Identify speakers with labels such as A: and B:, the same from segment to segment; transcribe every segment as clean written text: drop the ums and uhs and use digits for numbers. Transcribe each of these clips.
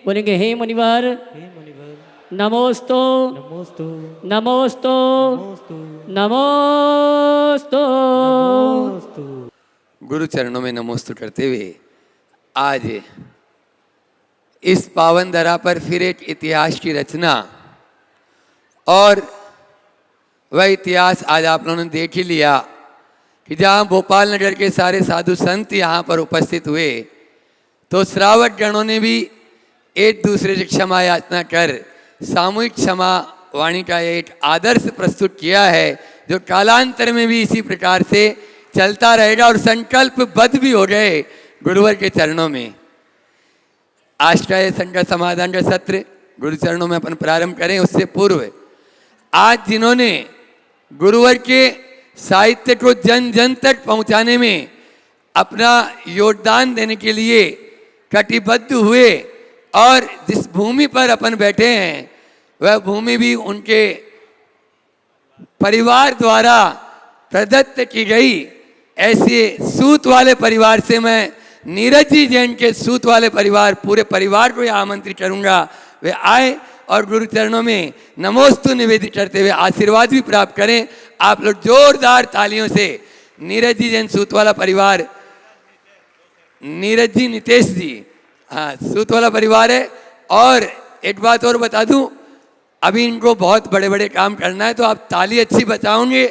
A: बोलेंगे हे मुनिवर नमोस्तु
B: नमोस्तु
A: नमोस्तु
B: नमोस्तु
A: नमोस्तु।
B: नमोस्तु।
C: गुरु चरणों में नमोस्तु करते हुए आज इस पावन धरा पर फिर एक इतिहास की रचना, और वह इतिहास आज आप लोगों ने देख ही लिया कि जहाँ भोपाल नगर के सारे साधु संत यहाँ पर उपस्थित हुए तो श्रावक गणों ने भी एक दूसरे से क्षमा याचना कर सामूहिक क्षमा वाणी का एक आदर्श प्रस्तुत किया है, जो कालांतर में भी इसी प्रकार से चलता रहेगा और संकल्पबद्ध भी हो गए गुरुवर के चरणों में। आज का ये संकट समाधान का सत्र गुरु चरणों में अपन प्रारंभ करें, उससे पूर्व आज जिन्होंने गुरुवर के साहित्य को जन जन तक पहुंचाने में अपना योगदान देने के लिए कटिबद्ध हुए और जिस भूमि पर अपन बैठे हैं वह भूमि भी उनके परिवार द्वारा प्रदत्त की गई, ऐसे सूत वाले परिवार से मैं नीरज जी जैन के सूत वाले परिवार पूरे परिवार को यह आमंत्रित करूंगा वे आए और गुरु चरणों में नमोस्तु निवेदित करते हुए आशीर्वाद भी प्राप्त करें। आप लोग जोरदार तालियों से नीरज जी जैन सूत वाला परिवार, नीरज जी नितेश जी, हाँ सूत वाला परिवार है। और एक बात और बता दूं, अभी इनको बहुत बड़े बड़े काम करना है, तो आप ताली अच्छी बजाओगे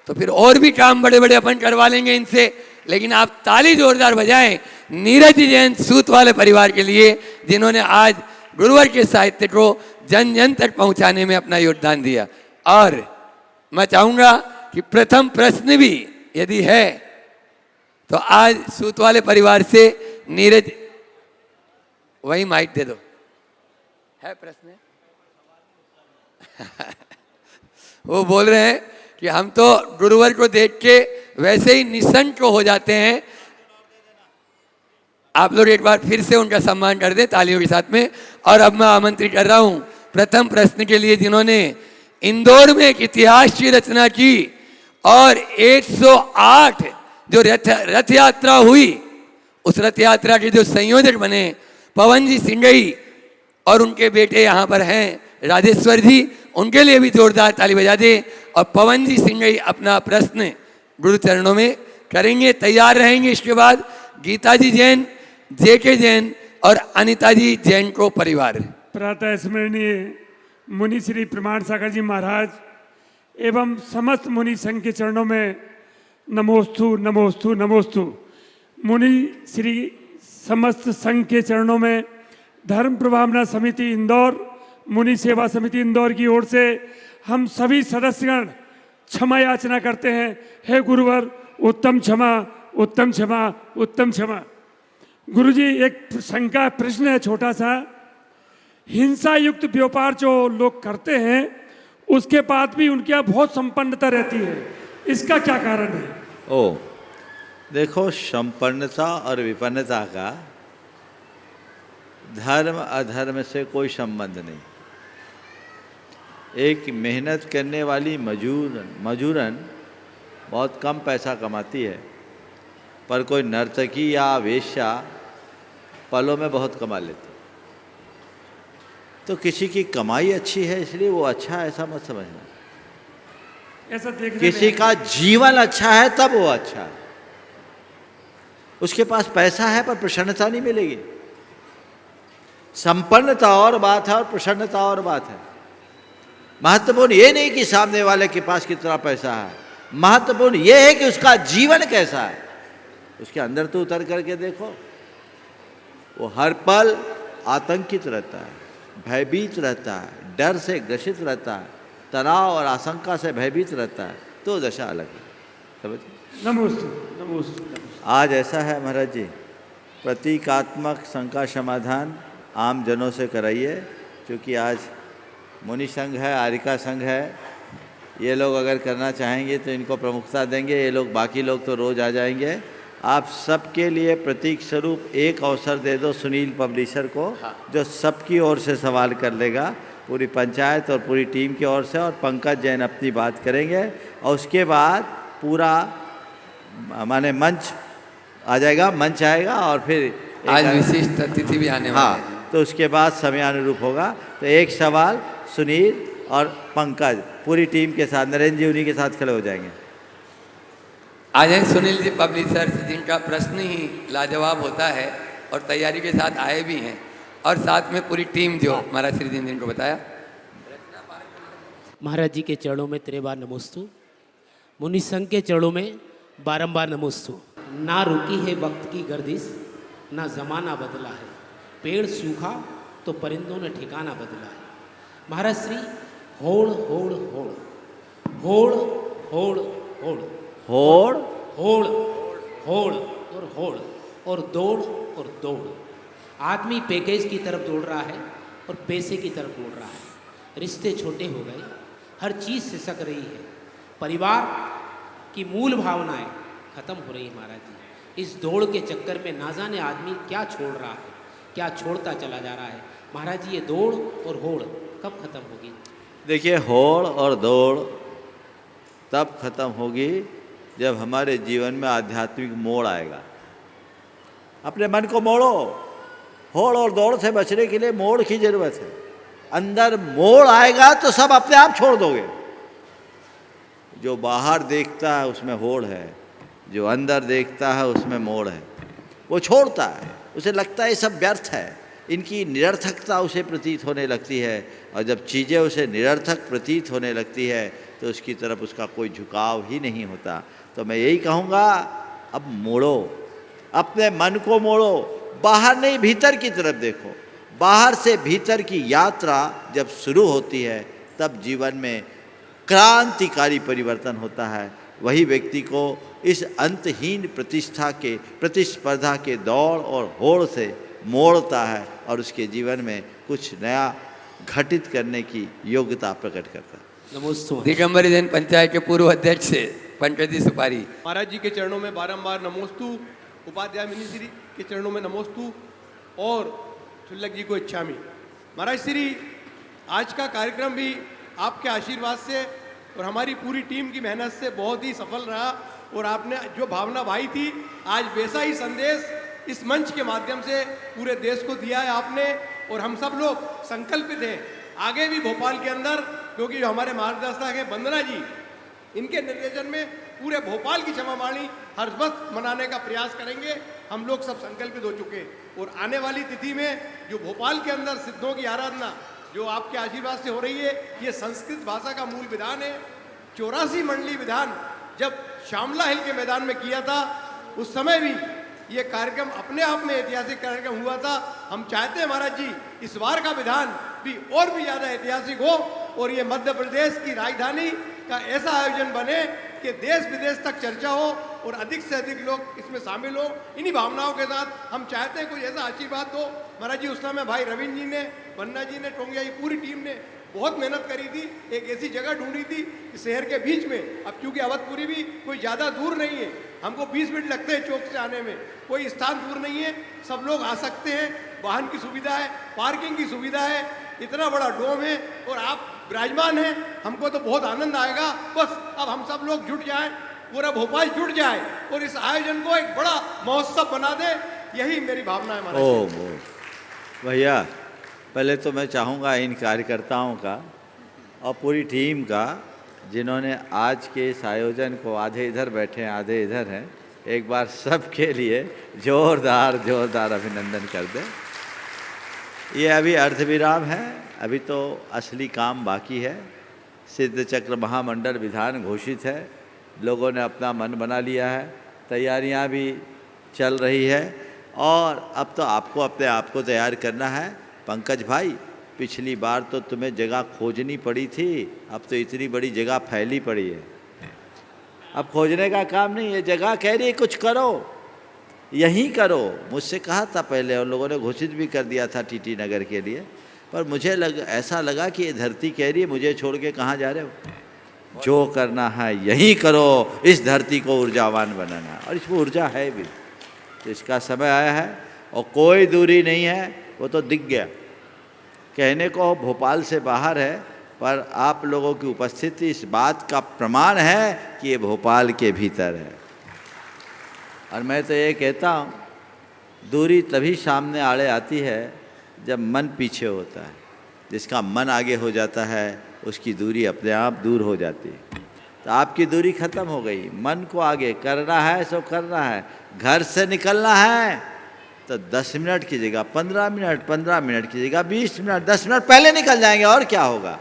C: तो फिर और भी काम बड़े बड़े अपन करवा लेंगे इनसे, लेकिन आप ताली जोरदार बजाएं नीरज जी जैन सूत वाले परिवार के लिए, जिन्होंने आज गुरुवर के साहित्य को जन जन तक पहुंचाने में अपना योगदान दिया। और मैं चाहूंगा कि प्रथम प्रश्न भी यदि है तो आज सूत वाले परिवार से नीरज, वही माइक दे दो, है प्रश्न वो बोल रहे हैं कि हम तो गुरुवर को देख के वैसे ही निसंक हो जाते हैं। आप लोग एक बार फिर से उनका सम्मान कर दें तालियों के साथ में। और अब मैं आमंत्रित कर रहा हूं प्रथम प्रश्न के लिए, जिन्होंने इंदौर में एक इतिहास की रचना की और 108 जो रथ यात्रा हुई, उस रथ यात्रा के जो संयोजक बने पवन जी सिंगई और उनके बेटे यहाँ पर हैं राजेश्वर जी, उनके लिए भी जोरदार ताली बजा दें। और पवन जी सिंगई अपना प्रश्न गुरु चरणों में करेंगे, तैयार रहेंगे। इसके बाद गीता जी जैन, जेके जैन और अनिता जी जैन को परिवार।
D: प्रातः स्मरणीय मुनि श्री प्रमाण सागर जी महाराज एवं समस्त मुनि संघ के चरणों में नमोस्तु नमोस्तु नमोस्तु। मुनि श्री समस्त संघ के चरणों में धर्म प्रभावना समिति इंदौर, मुनि सेवा समिति इंदौर की ओर से हम सभी सदस्यगण क्षमा याचना करते हैं। हे गुरुवर उत्तम क्षमा, उत्तम क्षमा, उत्तम क्षमा। गुरुजी एक शंका प्रश्न है छोटा सा, हिंसा युक्त व्यापार जो लोग करते हैं उसके बाद भी उनके यहाँ बहुत संपन्नता रहती है, इसका क्या कारण है?
E: ओ देखो, संपन्नता और विपन्नता का धर्म अधर्म से कोई संबंध नहीं। एक मेहनत करने वाली मजूरन बहुत कम पैसा कमाती है, पर कोई नर्तकी या वेश्या पलों में बहुत कमा लेती है। तो किसी की कमाई अच्छी है इसलिए वो अच्छा है, ऐसा मत समझना।
D: ऐसा देखने
E: किसी का जीवन अच्छा है तब वो अच्छा है। उसके पास पैसा है पर प्रसन्नता नहीं मिलेगी। संपन्नता और बात है और प्रसन्नता और बात है। महत्वपूर्ण ये नहीं कि सामने वाले के पास कितना पैसा है, महत्वपूर्ण ये है कि उसका जीवन कैसा है। उसके अंदर तो उतर करके देखो, वो हर पल आतंकित रहता है, भयभीत रहता है, डर से ग्रसित रहता है, तनाव और आशंका से भयभीत रहता है, तो दशा अलग है। समझ?
D: नमोस्तु नमोस्तु।
E: आज ऐसा है महाराज जी, प्रतीकात्मक शंका समाधान आम जनों से कराइए, क्योंकि आज मुनि संघ है, आरिका संघ है, ये लोग अगर करना चाहेंगे तो इनको प्रमुखता देंगे। ये लोग, बाकी लोग तो रोज़ आ जाएंगे। आप सबके लिए प्रतीक स्वरूप एक अवसर दे दो सुनील पब्लिशर को, जो सबकी ओर से सवाल कर लेगा, पूरी पंचायत और पूरी टीम की ओर से, और पंकज जैन अपनी बात करेंगे। और उसके बाद पूरा मंच आ जाएगा, मंच आएगा और फिर
C: आज विशिष्ट अतिथि भी आने वाले हैं।
E: तो उसके बाद समयानुरूप होगा। तो एक सवाल सुनील और पंकज पूरी टीम के साथ, नरेंद्र जी उन्हीं के साथ खड़े हो जाएंगे।
C: आ जाए सुनील जी पब्लिशर से, जिनका प्रश्न ही लाजवाब होता है और तैयारी के साथ आए भी हैं, और साथ में पूरी टीम जो महाराज श्री दिन को बताया।
F: महाराज जी के चरणों में त्रिबार नमोस्तु, मुनि संघ के चरणों में बारंबार नमोस्तु। ना रुकी है वक्त की गर्दिश, ना जमाना बदला है, पेड़ सूखा तो परिंदों ने ठिकाना बदला है। महाराज श्री होड़ होड़ होड़ होड़ होड़ होड़
E: होड़
F: होड़ होड़ और होड़ और दौड़ और दौड़। आदमी पैकेज की तरफ दौड़ रहा है और पैसे की तरफ दौड़ रहा है। रिश्ते छोटे हो गए, हर चीज़ सिसक रही है, परिवार की मूल भावनाएं खत्म हो रही है। महाराज जी इस दौड़ के चक्कर में ना जाने आदमी क्या छोड़ रहा है, क्या छोड़ता चला जा रहा है। महाराज जी ये दौड़ और होड़ कब खत्म होगी?
E: देखिए, होड़ और दौड़ तब खत्म होगी जब हमारे जीवन में आध्यात्मिक मोड़ आएगा। अपने मन को मोड़ो। होड़ और दौड़ से बचने के लिए मोड़ की जरूरत है। अंदर मोड़ आएगा तो सब अपने आप छोड़ दोगे। जो बाहर देखता है उसमें होड़ है, जो अंदर देखता है उसमें मोड़ है। वो छोड़ता है, उसे लगता है ये सब व्यर्थ है, इनकी निरर्थकता उसे प्रतीत होने लगती है। और जब चीज़ें उसे निरर्थक प्रतीत होने लगती है तो उसकी तरफ उसका कोई झुकाव ही नहीं होता। तो मैं यही कहूँगा, अब मोड़ो, अपने मन को मोड़ो। बाहर नहीं, भीतर की तरफ देखो। बाहर से भीतर की यात्रा जब शुरू होती है तब जीवन में क्रांतिकारी परिवर्तन होता है। वही व्यक्ति को इस अंतहीन प्रतिस्पर्धा के दौड़ और होड़ से मोड़ता है और उसके जीवन में कुछ नया घटित करने की योग्यता प्रकट करता है।
F: नमोस्तु।
C: दिगंबरी जैन पंचायत के पूर्व अध्यक्ष पंकज जी सुपारी।
G: महाराज जी के चरणों में बारंबार नमोस्तु, उपाध्याय मुनि श्री के चरणों में नमोस्तु और शुल्लक जी को इच्छामि। महाराज श्री आज का कार्यक्रम भी आपके आशीर्वाद से और हमारी पूरी टीम की मेहनत से बहुत ही सफल रहा। और आपने जो भावना भाई थी, आज वैसा ही संदेश इस मंच के माध्यम से पूरे देश को दिया है आपने। और हम सब लोग संकल्पित हैं आगे भी भोपाल के अंदर, क्योंकि जो हमारे मार्गदर्शक हैं वंदना जी, इनके निर्देशन में पूरे भोपाल की क्षमावाणी हर वक्त मनाने का प्रयास करेंगे। हम लोग सब संकल्पित हो चुके। और आने वाली तिथि में जो भोपाल के अंदर सिद्धों की आराधना जो आपके आशीर्वाद से हो रही है, ये संस्कृत भाषा का मूल विधान है। 84 मंडली विधान जब श्यामला हिल के मैदान में किया था, उस समय भी ये कार्यक्रम अपने आप में ऐतिहासिक कार्यक्रम हुआ था। हम चाहते हैं महाराज जी इस बार का विधान भी और भी ज़्यादा ऐतिहासिक हो और ये मध्य प्रदेश की राजधानी का ऐसा आयोजन बने कि देश विदेश तक चर्चा हो और अधिक से अधिक लोग इसमें शामिल हो। इन्हीं भावनाओं के साथ हम चाहते हैं कुछ ऐसा आशीर्वाद दो महाराज जी। उस समय भाई रविंद्र जी ने, वन्ना जी ने, टोंगिया जी, पूरी टीम ने बहुत मेहनत करी थी, एक ऐसी जगह ढूंढी थी कि शहर के बीच में। अब चूंकि अवधपुरी भी कोई ज़्यादा दूर नहीं है, हमको 20 मिनट लगते हैं चौक से आने में, कोई स्थान दूर नहीं है, सब लोग आ सकते हैं, वाहन की सुविधा है, पार्किंग की सुविधा है, इतना बड़ा डोम है और आप विराजमान हैं। हमको तो बहुत आनंद आएगा। बस अब हम सब लोग जुट जाएं, पूरा भोपाल जुट जाए और इस आयोजन को एक बड़ा महोत्सव बना दे, यही मेरी भावना है महाराज।
E: भैया, पहले तो मैं चाहूँगा इन कार्यकर्ताओं का और पूरी टीम का, जिन्होंने आज के इस आयोजन को, आधे इधर बैठे हैं आधे इधर हैं, एक बार सबके लिए जोरदार अभिनंदन कर दें। ये अभी अर्धविराम है, अभी तो असली काम बाकी है। सिद्ध चक्र महामंडल विधान घोषित है, लोगों ने अपना मन बना लिया है, तैयारियां भी चल रही है और अब तो आपको अपने आप को तैयार करना है। पंकज भाई, पिछली बार तो तुम्हें जगह खोजनी पड़ी थी, अब तो इतनी बड़ी जगह फैली पड़ी है। अब खोजने का काम नहीं है, जगह कह रही है कुछ करो, यहीं करो। मुझसे कहा था पहले, और लोगों ने घोषित भी कर दिया था टीटी नगर के लिए, पर मुझे ऐसा लगा कि ये धरती कह रही है मुझे छोड़ के कहाँ जा रहे हो। जो करना है यहीं करो, इस धरती को ऊर्जावान बनाना है और इसमें ऊर्जा है भी। तो इसका समय आया है और कोई दूरी नहीं है, वो तो दिख गया। कहने को भोपाल से बाहर है, पर आप लोगों की उपस्थिति इस बात का प्रमाण है कि ये भोपाल के भीतर है। और मैं तो ये कहता हूँ, दूरी तभी सामने आड़े आती है जब मन पीछे होता है। जिसका मन आगे हो जाता है उसकी दूरी अपने आप दूर हो जाती है। तो आपकी दूरी खत्म हो गई। मन को आगे करना है सो करना है। घर से निकलना है तो 10 मिनट की जगह 15 मिनट, 15 मिनट की जगह 20 मिनट, 10 मिनट पहले निकल जाएंगे और क्या होगा।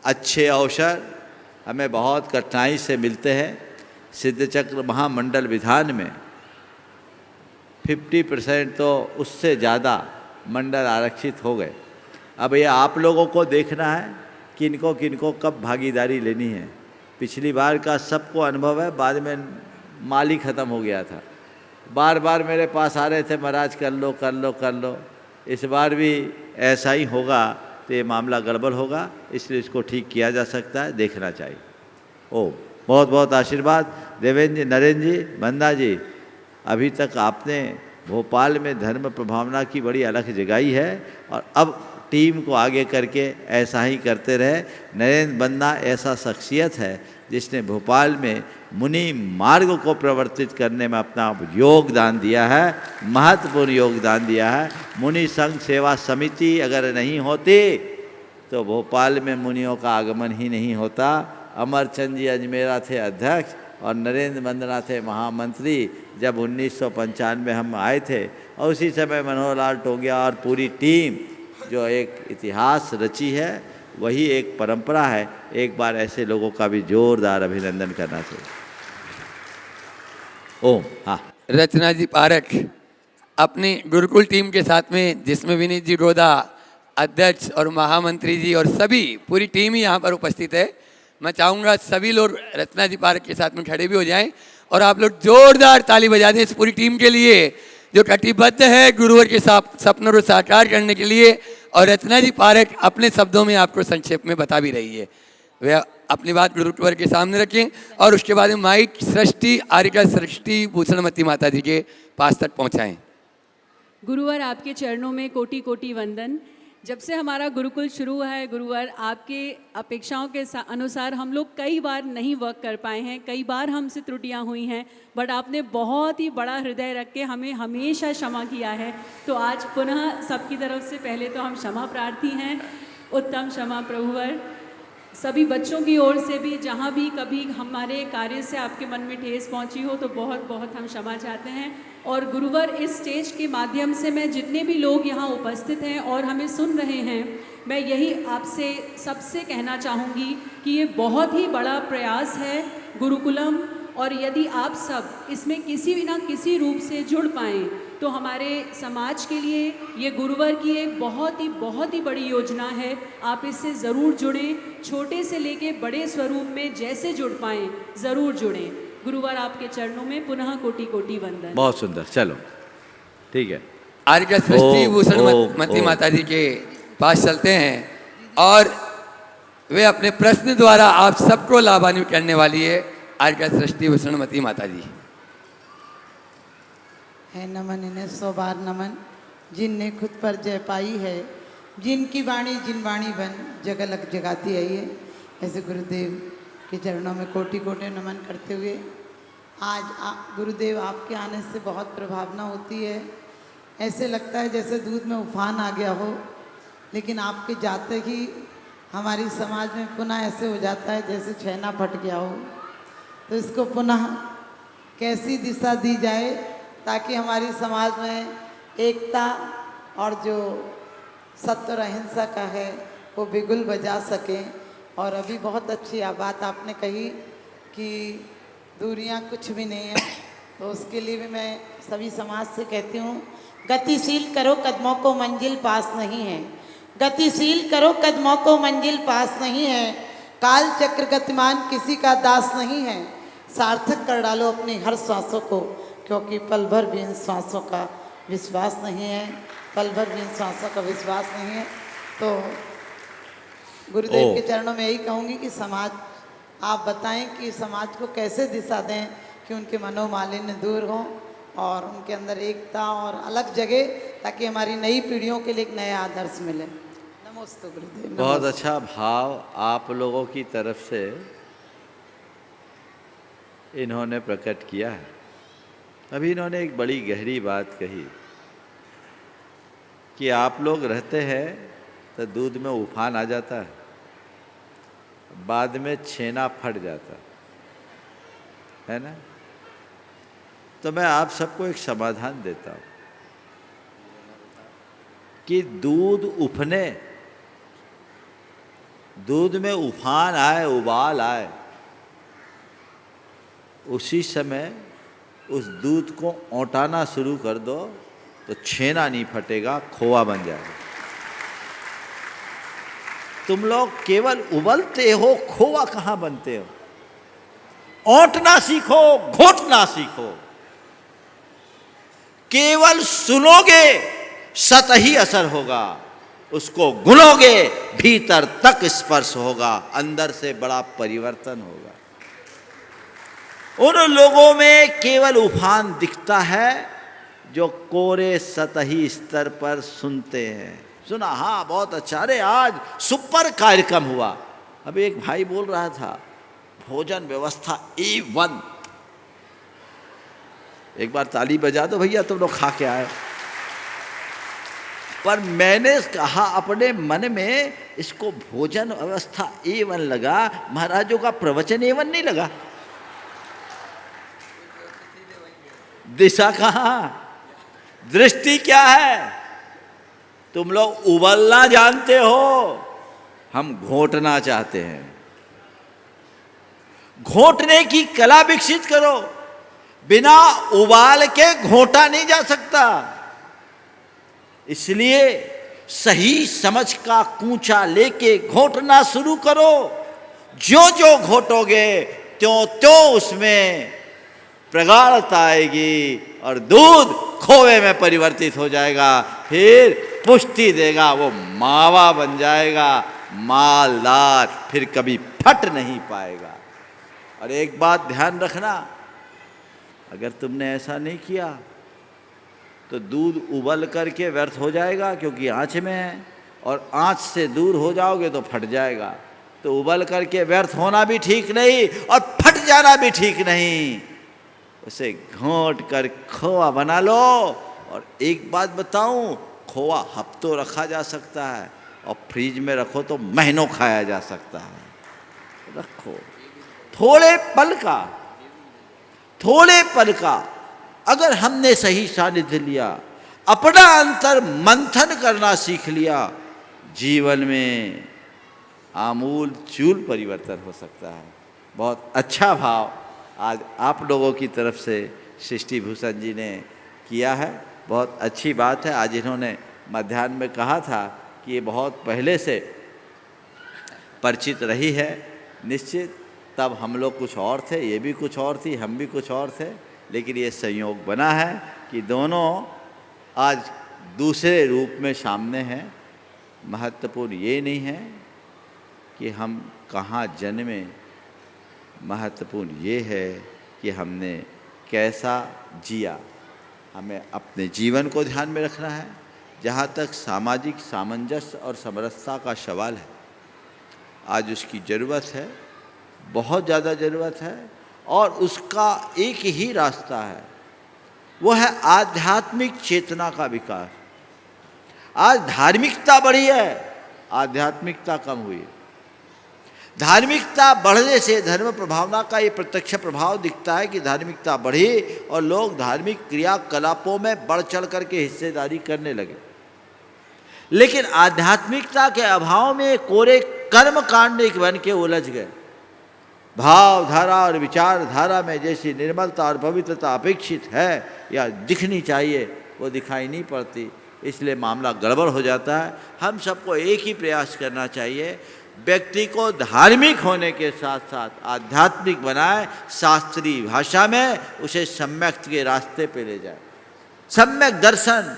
E: अच्छे अवसर हमें बहुत कठिनाई से मिलते हैं। सिद्धचक्र महामंडल विधान में 50% तो उससे ज़्यादा मंडल आरक्षित हो गए। अब ये आप लोगों को देखना है किनको किनको कब भागीदारी लेनी है। पिछली बार का सबको अनुभव है, बाद में माल ही ख़त्म हो गया था। बार बार मेरे पास आ रहे थे, महाराज कर लो कर लो कर लो। इस बार भी ऐसा ही होगा तो ये मामला गड़बड़ होगा, इसलिए इसको ठीक किया जा सकता है, देखना चाहिए। ओ बहुत बहुत आशीर्वाद। देवेंद्र जी, नरेंद्र जी, बंदा जी, अभी तक आपने भोपाल में धर्म प्रभावना की बड़ी अलग जगाई है और अब टीम को आगे करके ऐसा ही करते रहे। नरेंद्र बंदा ऐसा शख्सियत है जिसने भोपाल में मुनि मार्ग को प्रवर्तित करने में अपना योगदान दिया है, महत्वपूर्ण योगदान दिया है। मुनि संघ सेवा समिति अगर नहीं होती तो भोपाल में मुनियों का आगमन ही नहीं होता। अमरचंद जी अजमेरा थे अध्यक्ष और नरेंद्र वंदना थे महामंत्री जब 1995 हम आए थे। और उसी समय मनोहर लाल टोंगिया और पूरी टीम जो एक इतिहास रची है, वही एक परंपरा है। एक बार ऐसे लोगों का भी जोरदार अभिनंदन करना चाहिए। ओम। हाँ,
C: रचना जी पारख अपनी गुरुकुल टीम के साथ में, जिसमें विनीत जी रोदा अध्यक्ष और महामंत्री जी और सभी पूरी टीम ही यहाँ पर उपस्थित है। मैं चाहूँगा सभी लोग रचना जी पारख के साथ में खड़े भी हो जाएं और आप लोग जोरदार ताली बजा दें इस पूरी टीम के लिए जो कटिबद्ध है गुरुवर के सपनों को साकार करने के लिए। और रचना जी पारख अपने शब्दों में आपको संक्षेप में बता भी रही है। वे अपनी बात गुरुवर के सामने रखें और उसके बाद में माइक सृष्टि आरिका सृष्टि भूषणमती माता जी के पास तक पहुँचाएँ।
H: गुरुवर आपके चरणों में कोटि कोटि वंदन। जब से हमारा गुरुकुल शुरू हुआ है गुरुवर, आपके अपेक्षाओं के अनुसार हम लोग कई बार नहीं वर्क कर पाए हैं, कई बार हमसे त्रुटियां हुई हैं, बट आपने बहुत ही बड़ा हृदय रख के हमें हमेशा क्षमा किया है। तो आज पुनः सबकी तरफ से पहले तो हम क्षमा प्रार्थी हैं, उत्तम क्षमा प्रभुवर। सभी बच्चों की ओर से भी जहाँ भी कभी हमारे कार्य से आपके मन में ठेस पहुँची हो तो बहुत बहुत हम क्षमा चाहते हैं। और गुरुवर, इस स्टेज के माध्यम से मैं जितने भी लोग यहाँ उपस्थित हैं और हमें सुन रहे हैं, मैं यही आपसे सबसे कहना चाहूँगी कि ये बहुत ही बड़ा प्रयास है गुरुकुलम, और यदि आप सब इसमें किसी भी ना किसी रूप से जुड़ पाएँ तो हमारे समाज के लिए ये गुरुवर की एक बहुत ही बड़ी योजना है। आप इससे ज़रूर जुड़ें, छोटे से लेके बड़े स्वरूप में जैसे जुड़ पाएँ ज़रूर जुड़ें। गुरुवर आपके चरणों में पुनः कोटि कोटि वंदन।
E: बहुत सुंदर, चलो ठीक है।
C: आर्य सृष्टि
E: ओम,
C: भूषणमती
E: ओम।
C: माता जी के पास चलते हैं और वे अपने प्रश्न द्वारा आप सबको लाभान्वित करने वाली है। आर्य सृष्टि भूषणमती माता जी।
B: है नमन इन्हें 100 बार नमन, जिनने खुद पर जय पाई है, जिनकी वाणी जिन वाणी बन जगह लग जगाती आई है। ऐसे गुरुदेव के चरणों में कोटि कोटि नमन करते हुए आज गुरुदेव आपके आने से बहुत प्रभावना होती है। ऐसे लगता है जैसे दूध में उफान आ गया हो, लेकिन आपके जाते ही हमारी समाज में पुनः ऐसे हो जाता है जैसे छेना फट गया हो। तो इसको पुनः कैसी दिशा दी जाए ताकि हमारी समाज में एकता और जो सत्य और अहिंसा का है वो बिगुल बजा सकें। और अभी बहुत अच्छी बात आपने कही कि दूरियां कुछ भी नहीं है, तो उसके लिए भी मैं सभी समाज से कहती हूँ, गतिशील करो कदमों को मंजिल पास नहीं है, गतिशील करो कदमों को मंजिल पास नहीं है, काल चक्र गतिमान किसी का दास नहीं है। सार्थक कर डालो अपनी हर सांसों को, क्योंकि पल भर भी इन सांसों का विश्वास नहीं है, पल भर भी इन सांसों का विश्वास नहीं है। तो गुरुदेव के चरणों में यही कहूँगी कि समाज, आप बताएं कि समाज को कैसे दिशा दें कि उनके मनोमालिन्य दूर हों और उनके अंदर एकता और अलग जगह, ताकि हमारी नई पीढ़ियों के लिए एक नया आदर्श मिले। नमस्ते गुरुदेव।
E: बहुत अच्छा भाव आप लोगों की तरफ से इन्होंने प्रकट किया है। अभी इन्होंने एक बड़ी गहरी बात कही कि आप लोग रहते हैं तो दूध में उफान आ जाता है, बाद में छेना फट जाता है ना। तो मैं आप सबको एक समाधान देता हूँ कि दूध उफने, दूध में उफान आए, उबाल आए, उसी समय उस दूध को औटाना शुरू कर दो तो छेना नहीं फटेगा, खोआ बन जाएगा। तुम लोग केवल उबलते हो, खोआ कहाँ बनते हो? औंटना सीखो, घोटना सीखो। केवल सुनोगे सतही असर होगा, उसको गुनोगे भीतर तक स्पर्श होगा, अंदर से बड़ा परिवर्तन होगा। उन लोगों में केवल उफान दिखता है जो कोरे सतही स्तर पर सुनते हैं। सुना, हाँ बहुत अच्छा, अरे आज सुपर कार्यक्रम हुआ। अभी एक भाई बोल रहा था भोजन व्यवस्था A1। एक बार ताली बजा दो भैया, तुम लोग खा के आए। पर मैंने कहा अपने मन में, इसको भोजन व्यवस्था A1 लगा, महाराजों का प्रवचन A1 नहीं लगा। दिशा कहाँ, दृष्टि क्या है? तुम लोग उबलना जानते हो, हम घोटना चाहते हैं। घोटने की कला विकसित करो। बिना उबाल के घोटा नहीं जा सकता। इसलिए सही समझ का कूंचा लेके घोटना शुरू करो। जो जो घोटोगे त्यों त्यों उसमें प्रगाढ़ता आएगी और दूध खोए में परिवर्तित हो जाएगा, फिर पुष्टि देगा, वो मावा बन जाएगा, मालदार, फिर कभी फट नहीं पाएगा। और एक बात ध्यान रखना, अगर तुमने ऐसा नहीं किया तो दूध उबल करके व्यर्थ हो जाएगा, क्योंकि आँच में है, और आँच से दूर हो जाओगे तो फट जाएगा। तो उबल करके व्यर्थ होना भी ठीक नहीं और फट जाना भी ठीक नहीं। उसे घोंट कर खोआ बना लो। और एक बात बताऊं, खोआ हफ्तों रखा जा सकता है और फ्रिज में रखो तो महीनों खाया जा सकता है। रखो, थोड़े पल का अगर हमने सही सानिध्य लिया, अपना अंतर मंथन करना सीख लिया, जीवन में आमूल चूल परिवर्तन हो सकता है। बहुत अच्छा भाव आज आप लोगों की तरफ से सृष्टि भूषण जी ने किया है, बहुत अच्छी बात है। आज इन्होंने मध्याह्न में कहा था कि ये बहुत पहले से परिचित रही है। निश्चित तब हम लोग कुछ और थे, ये भी कुछ और थी, हम भी कुछ और थे, लेकिन ये संयोग बना है कि दोनों आज दूसरे रूप में सामने हैं। महत्वपूर्ण ये नहीं है कि हम कहाँ जन्मे, महत्वपूर्ण ये है कि हमने कैसा जिया। हमें अपने जीवन को ध्यान में रखना है। जहाँ तक सामाजिक सामंजस्य और समरसता का सवाल है, आज उसकी ज़रूरत है, बहुत ज़्यादा ज़रूरत है, और उसका एक ही रास्ता है, वो है आध्यात्मिक चेतना का विकास। आज धार्मिकता बढ़ी है, आध्यात्मिकता कम हुई है। धार्मिकता बढ़ने से धर्म प्रभावना का ये प्रत्यक्ष प्रभाव दिखता है कि धार्मिकता बढ़ी और लोग धार्मिक क्रियाकलापों में बढ़ चढ़ करके हिस्सेदारी करने लगे। लेकिन आध्यात्मिकता के अभाव में कोरे कर्म कांड बन के उलझ गए। भाव धारा और विचार धारा में जैसी निर्मलता और पवित्रता अपेक्षित है या दिखनी चाहिए, वो दिखाई नहीं पड़ती, इसलिए मामला गड़बड़ हो जाता है। हम सबको एक ही प्रयास करना चाहिए, व्यक्ति को धार्मिक होने के साथ साथ आध्यात्मिक बनाए, शास्त्रीय भाषा में उसे सम्यक के रास्ते पे ले जाए। सम्यक दर्शन,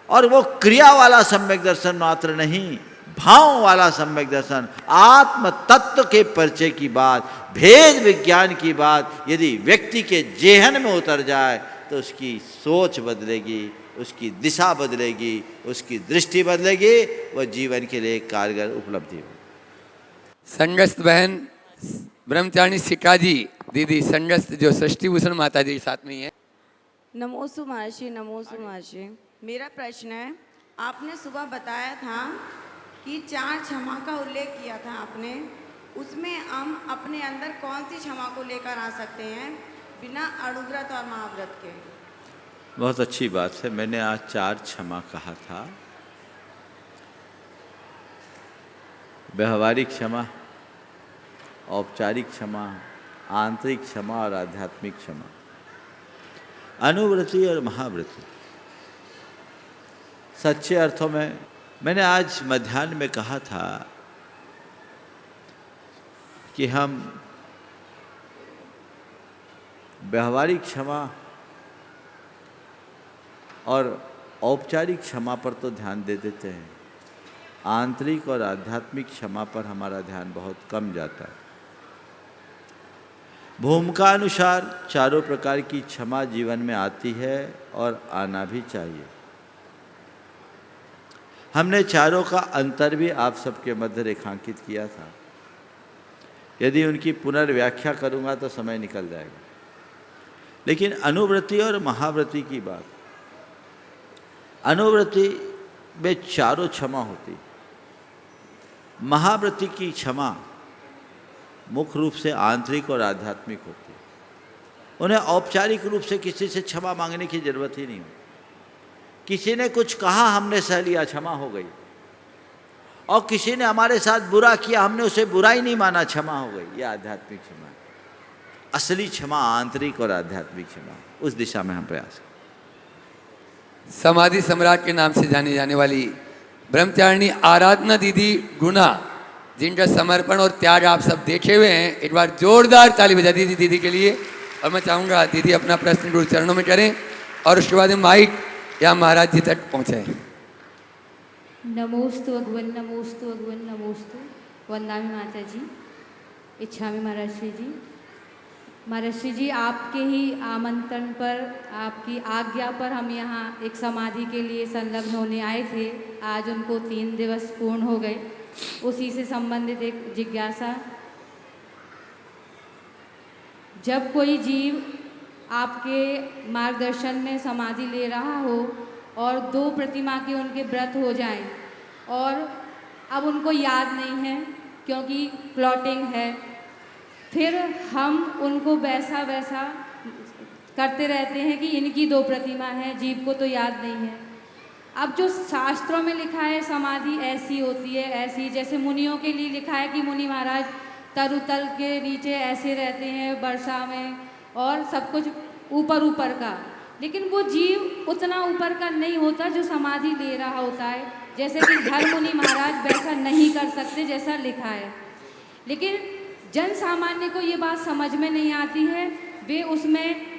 E: और वो क्रिया वाला सम्यक दर्शन मात्र नहीं, भाव वाला सम्यक दर्शन, आत्म तत्व के परिचय की बात, भेद विज्ञान की बात यदि व्यक्ति के जेहन में उतर जाए तो उसकी सोच बदलेगी, उसकी दिशा बदलेगी, उसकी दृष्टि बदलेगी, वह जीवन के लिए कारगर उपलब्धि होगी।
C: संगस्त बहन ब्रह्मचारिणी सिका जी, दीदी संगस्त जो सृष्टि भूषण माता जी साथ में ही है।
I: नमोस्तु महर्षि, नमोस्तु महर्षि। मेरा प्रश्न है आपने सुबह बताया था कि 4 क्षमा का उल्लेख किया था आपने, उसमें हम अपने अंदर कौन सी क्षमा को लेकर आ सकते हैं बिना अणुव्रत और महाव्रत के?
E: बहुत अच्छी बात है। मैंने आज 4 क्षमा कहा था। व्यवहारिक क्षमा, औपचारिक क्षमा, आंतरिक क्षमा और आध्यात्मिक क्षमा, अनुव्रति और महाव्रति। सच्चे अर्थों में मैंने आज मध्याह्न में कहा था कि हम व्यवहारिक क्षमा और औपचारिक क्षमा पर तो ध्यान दे देते हैं, आंतरिक और आध्यात्मिक क्षमा पर हमारा ध्यान बहुत कम जाता है। भूमिका अनुसार चारों प्रकार की क्षमा जीवन में आती है और आना भी चाहिए। हमने चारों का अंतर भी आप सबके मध्य रेखांकित किया था। यदि उनकी पुनर्व्याख्या करूंगा तो समय निकल जाएगा। लेकिन अनुव्रति और महाव्रति की बात, अनुव्रति में चारों क्षमा होती, महाव्रति की क्षमा मुख्य रूप से आंतरिक और आध्यात्मिक होती है। उन्हें औपचारिक रूप से किसी से क्षमा मांगने की जरूरत ही नहीं होती। किसी ने कुछ कहा, हमने सह लिया, क्षमा हो गई। और किसी ने हमारे साथ बुरा किया, हमने उसे बुरा ही नहीं माना, क्षमा हो गई। यह आध्यात्मिक क्षमा है। असली क्षमा आंतरिक और आध्यात्मिक क्षमा, उस दिशा में हम प्रयास करें।
C: समाधि सम्राट के नाम से जानी जाने वाली ब्रह्मचारिणी आराधना दीदी गुना, जिनका समर्पण और त्याग आप सब देखे हुए हैं, एक बार जोरदार ताली बजा दीजिए दीदी के लिए। और मैं चाहूँगा दीदी अपना प्रश्न गुरु चरणों में करें और उसके बाद माइक या महाराज जी तक पहुँचे।
J: नमोस्तु भगवन, नमोस्तु भगवन, नमोस्तु। वंदामि माता जी, इच्छामि महाराज श्री जी। महाराज श्री जी, आपके ही आमंत्रण पर, आपकी आज्ञा पर हम यहाँ एक समाधि के लिए संलग्न होने आए थे। आज उनको 3 दिवस पूर्ण हो गए। उसी से संबंधित एक जिज्ञासा, जब कोई जीव आपके मार्गदर्शन में समाधि ले रहा हो और 2 प्रतिमा के उनके व्रत हो जाएं और अब उनको याद नहीं है क्योंकि प्लॉटिंग है, फिर हम उनको वैसा वैसा करते रहते हैं कि इनकी 2 प्रतिमा है, जीव को तो याद नहीं है। अब जो शास्त्रों में लिखा है समाधि ऐसी होती है, ऐसी, जैसे मुनियों के लिए लिखा है कि मुनि महाराज तरुतल के नीचे ऐसे रहते हैं वर्षा में और सब कुछ ऊपर ऊपर का, लेकिन वो जीव उतना ऊपर का नहीं होता जो समाधि ले रहा होता है। जैसे कि धर्म मुनि महाराज वैसा नहीं कर सकते जैसा लिखा है, लेकिन जन सामान्य को ये बात समझ में नहीं आती है। वे उसमें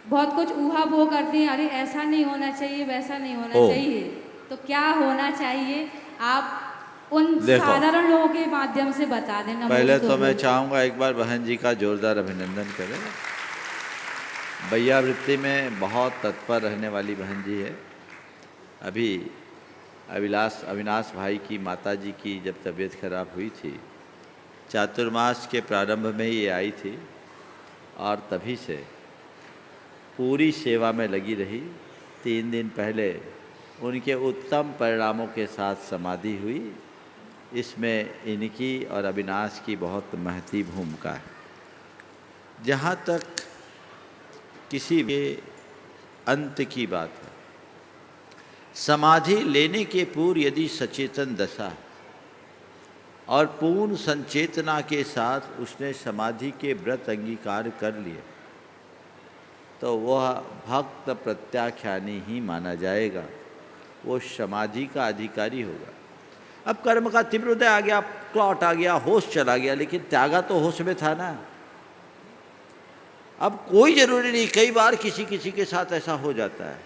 J: बहुत कुछ ऊहा वो करते हैं, अरे ऐसा नहीं होना चाहिए, वैसा नहीं होना चाहिए। तो क्या होना चाहिए, आप उन साधारण लोगों के माध्यम से बता देना।
E: पहले तो मैं चाहूँगा एक बार बहन जी का जोरदार अभिनंदन करें। वैयावृत्ति में बहुत तत्पर रहने वाली बहन जी है। अभी अविनाश भाई की माता जी की जब तबीयत खराब हुई थी, चातुर्मास के प्रारंभ में ये आई थी और तभी से पूरी सेवा में लगी रही। 3 दिन पहले उनके उत्तम परिणामों के साथ समाधि हुई। इसमें इनकी और अविनाश की बहुत महती भूमिका है। जहाँ तक किसी भी अंत की बात है, समाधि लेने के पूर्व यदि सचेतन दशा और पूर्ण संचेतना के साथ उसने समाधि के व्रत अंगीकार कर लिए तो वह भक्त प्रत्याख्यानी ही माना जाएगा, वो समाधि का अधिकारी होगा। अब कर्म का तीव्र उदय आ गया, क्लॉट आ गया, होश चला गया, लेकिन त्यागा तो होश में था ना। अब कोई जरूरी नहीं, कई बार किसी किसी के साथ ऐसा हो जाता है,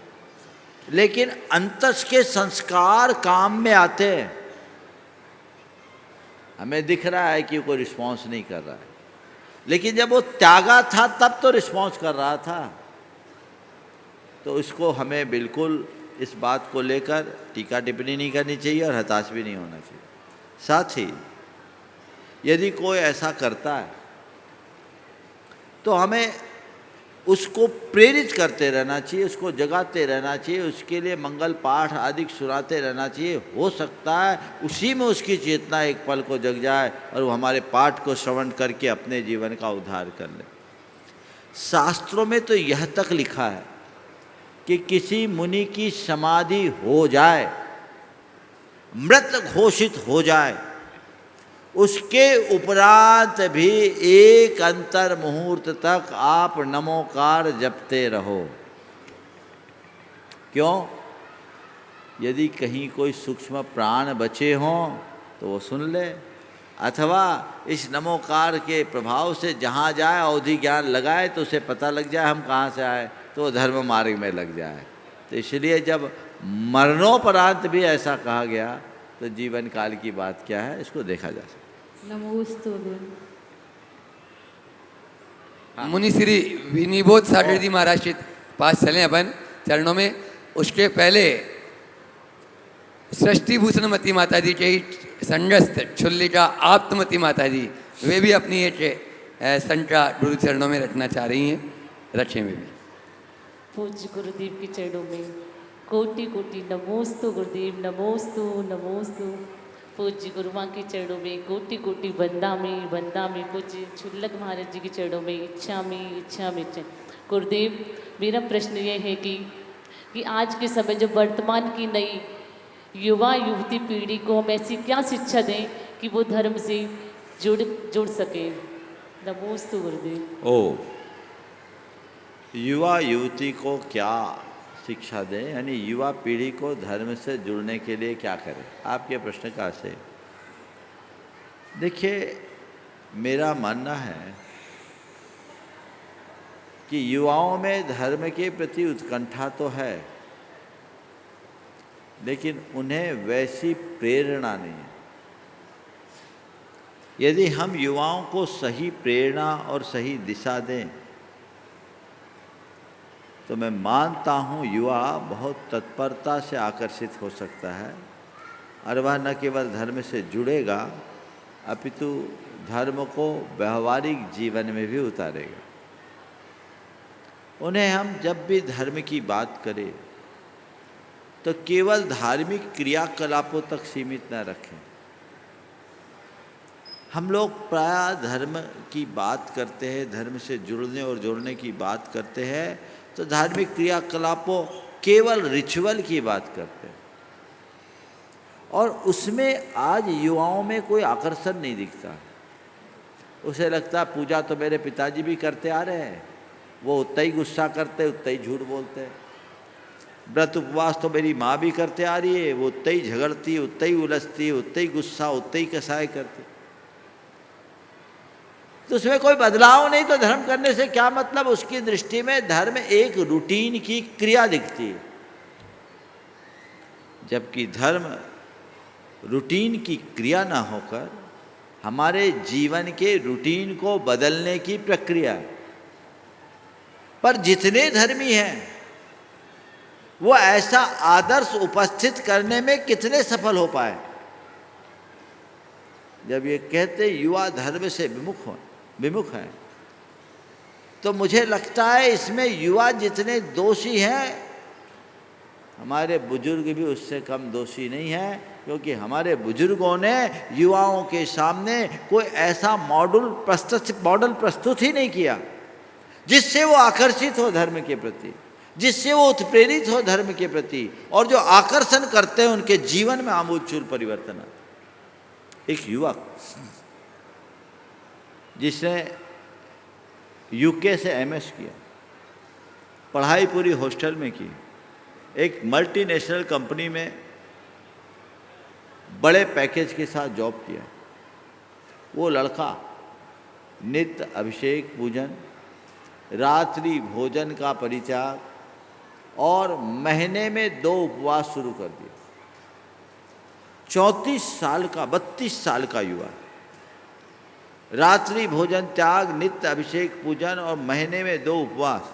E: लेकिन अंतस के संस्कार काम में आते हैं। हमें दिख रहा है कि कोई रिस्पॉन्स नहीं कर रहा है, लेकिन जब वो त्यागा था तब तो रिस्पॉन्स कर रहा था। तो इसको हमें बिल्कुल इस बात को लेकर टीका टिप्पणी नहीं करनी चाहिए और हताश भी नहीं होना चाहिए। साथ ही यदि कोई ऐसा करता है तो हमें उसको प्रेरित करते रहना चाहिए, उसको जगाते रहना चाहिए, उसके लिए मंगल पाठ आदि सुनाते रहना चाहिए। हो सकता है उसी में उसकी चेतना एक पल को जग जाए और वो हमारे पाठ को श्रवण करके अपने जीवन का उद्धार कर ले। शास्त्रों में तो यह तक लिखा है कि किसी मुनि की समाधि हो जाए, मृत घोषित हो जाए, उसके उपरांत भी एक अंतर मुहूर्त तक आप नमोकार जपते रहो। क्यों? यदि कहीं कोई सूक्ष्म प्राण बचे हों तो वो सुन ले, अथवा इस नमोकार के प्रभाव से जहाँ जाए अवधि ज्ञान लगाए तो उसे पता लग जाए हम कहाँ से आए, तो वो धर्म मार्ग में लग जाए। तो इसलिए जब मरणोपरांत भी ऐसा कहा गया तो जीवन काल की बात क्या है, इसको देखा जा सकता।
J: नमोस्तु
C: मुनि श्री विनिबोध सागर जी महाराज के पास चले अपन चरणों में। उसके पहले सृष्टि भूषण मती माता जी के संगस्थ छुल्लिका आप्तमती माता जी, वे भी अपनी एक संटा गुरु चरणों में रखना चाह रही हैं, रखें वे भी।
K: पूज्य गुरुदेव के चरणों में कोटि कोटि नमोस्तु गुरुदेव, नमोस्तु नमोस्तु। पूज्य गुरुमाँ के चरणों में कोटि कोटि वंदा में पूज्य छुल्लक महाराज जी के चरणों में इच्छा में गुरुदेव, मेरा प्रश्न ये है कि आज के समय जो वर्तमान की नई युवा युवती पीढ़ी को हम ऐसी क्या शिक्षा दें कि वो धर्म से जुड़ सके। नमोस्तु गुरुदेव।
E: ओ, युवा युवती को क्या शिक्षा दें, यानी युवा पीढ़ी को धर्म से जुड़ने के लिए क्या करें? आपके प्रश्न का से देखिए, मेरा मानना है कि युवाओं में धर्म के प्रति उत्कंठा तो है, लेकिन उन्हें वैसी प्रेरणा नहीं है। यदि हम युवाओं को सही प्रेरणा और सही दिशा दें तो मैं मानता हूँ युवा बहुत तत्परता से आकर्षित हो सकता है, और वह न केवल धर्म से जुड़ेगा अपितु धर्म को व्यवहारिक जीवन में भी उतारेगा। उन्हें हम जब भी धर्म की बात करें तो केवल धार्मिक क्रियाकलापों तक सीमित न रखें। हम लोग प्राय धर्म की बात करते हैं, धर्म से जुड़ने और जोड़ने की बात करते हैं तो धार्मिक क्रियाकलापों केवल रिचुअल की बात करते हैं, और उसमें आज युवाओं में कोई आकर्षण नहीं दिखता। उसे लगता है पूजा तो मेरे पिताजी भी करते आ रहे हैं, वो उतना ही गुस्सा करते, उतना ही झूठ बोलते हैं। व्रत उपवास तो मेरी माँ भी करते आ रही है, वो उतना ही झगड़ती, उतना ही उलझती, उतना ही गुस्सा, उतना ही कसाई करती। तो उसमें कोई बदलाव नहीं, तो धर्म करने से क्या मतलब? उसकी दृष्टि में धर्म एक रूटीन की क्रिया दिखती है, जबकि धर्म रूटीन की क्रिया ना होकर हमारे जीवन के रूटीन को बदलने की प्रक्रिया है। पर जितने धर्मी हैं वो ऐसा आदर्श उपस्थित करने में कितने सफल हो पाए? जब ये कहते युवा धर्म से विमुख हैं, तो मुझे लगता है इसमें युवा जितने दोषी हैं, हमारे बुजुर्ग भी उससे कम दोषी नहीं है, क्योंकि हमारे बुजुर्गों ने युवाओं के सामने कोई ऐसा मॉडल प्रस्तुत ही नहीं किया जिससे वो आकर्षित हो धर्म के प्रति, जिससे वो उत्प्रेरित हो धर्म के प्रति, और जो आकर्षण करते हैं उनके जीवन में आमूलचूल परिवर्तन आता। एक युवक जिसने यूके से एमएस किया, पढ़ाई पूरी हॉस्टल में की, एक मल्टीनेशनल कंपनी में बड़े पैकेज के साथ जॉब किया, वो लड़का नित्य अभिषेक पूजन, रात्रि भोजन का परित्याग और महीने में 2 उपवास शुरू कर दिए। 34 साल का 32 साल का युवा, रात्रि भोजन त्याग, नित्य अभिषेक पूजन और महीने में 2 उपवास।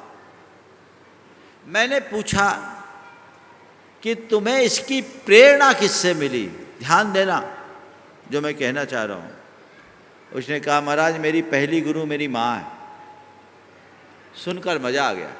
E: मैंने पूछा कि तुम्हें इसकी प्रेरणा किससे मिली? ध्यान देना जो मैं कहना चाह रहा हूँ। उसने कहा महाराज मेरी पहली गुरु मेरी माँ है। सुनकर मजा आ गया।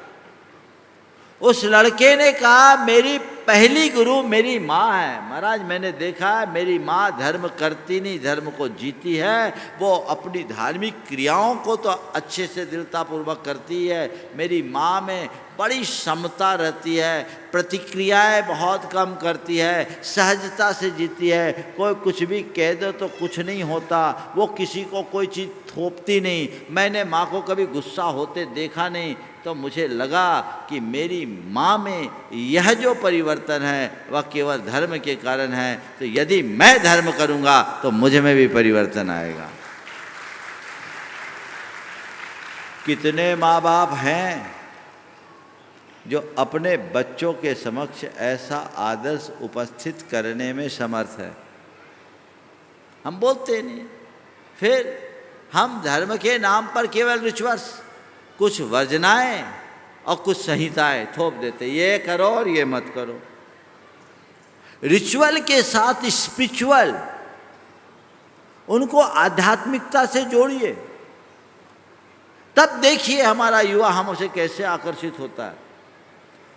E: उस लड़के ने कहा मेरी पहली गुरु मेरी माँ है। महाराज मैंने देखा है मेरी माँ धर्म करती नहीं, धर्म को जीती है। वो अपनी धार्मिक क्रियाओं को तो अच्छे से दृढ़तापूर्वक करती है। मेरी माँ में बड़ी समता रहती है, प्रतिक्रियाएं बहुत कम करती है, सहजता से जीती है। कोई कुछ भी कह दो तो कुछ नहीं होता, वो किसी को कोई चीज़ थोपती नहीं। मैंने माँ को कभी गुस्सा होते देखा नहीं, तो मुझे लगा कि मेरी माँ में यह जो परिवर्तन है वह केवल धर्म के कारण है। तो यदि मैं धर्म करूँगा तो मुझ में भी परिवर्तन आएगा। कितने माँ बाप हैं जो अपने बच्चों के समक्ष ऐसा आदर्श उपस्थित करने में समर्थ है। हम बोलते नहीं, फिर हम धर्म के नाम पर केवल रिचुअल्स, कुछ वर्जनाएं और कुछ संहिताएं थोप देते, ये करो और ये मत करो। रिचुअल के साथ स्पिरिचुअल, उनको आध्यात्मिकता से जोड़िए, तब देखिए हमारा युवा हमसे कैसे आकर्षित होता है।